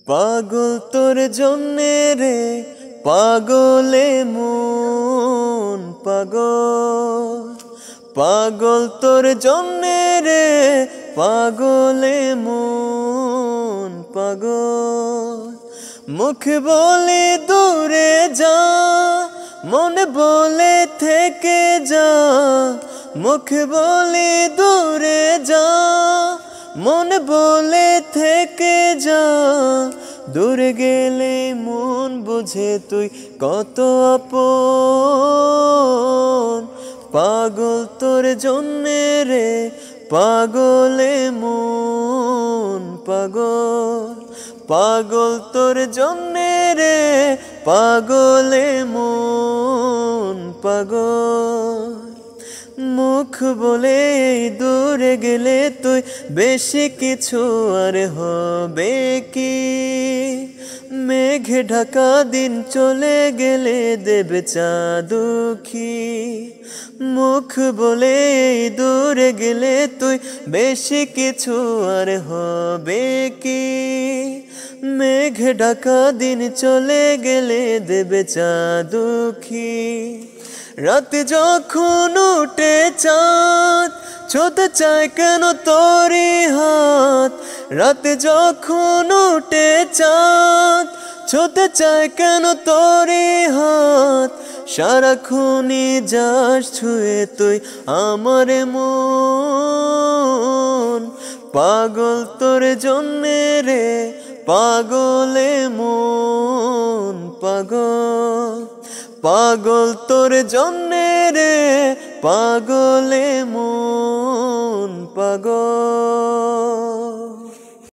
পাগল তোর জন্যে রে পাগলে মন পাগল পাগল তোর জন্যে রে পাগলে মন পাগল মুখ বলে দূরে যা মন বলে থেকে যা মুখ বলে দূরে যা মন বলে থেকে যা দূরে গেলে মন বুঝে তুই কত আপন পাগল তোর জন্যে রে পাগলে মন পাগল পাগল তোর জন্যে রে পাগলে মন পাগল মুখ বলে দূরে গেলে তুই বেশি কিছু আর হবে কি মেঘ ঢাকা দিন চলে গেলে দেবে চাঁদুখি মুখ বলে দূরে গেলে তুই বেশি কিছু আর হবে কি মেঘ ঢাকা দিন চলে গেলে দেবে চাঁদুখি রাত যখন উঠে চাঁদ ছুঁতে চায় কেন তোরি হাত রাত যখন উঠে চাঁদ ছুঁতে চায় কেন তোরি হাত সারাক্ষণই যাস ছুঁয়ে তুই আমার মন পাগল তোর জন্যে রে পাগলে মন পাগল পাগল তোর জন্যে রে পাগলে মন পাগল।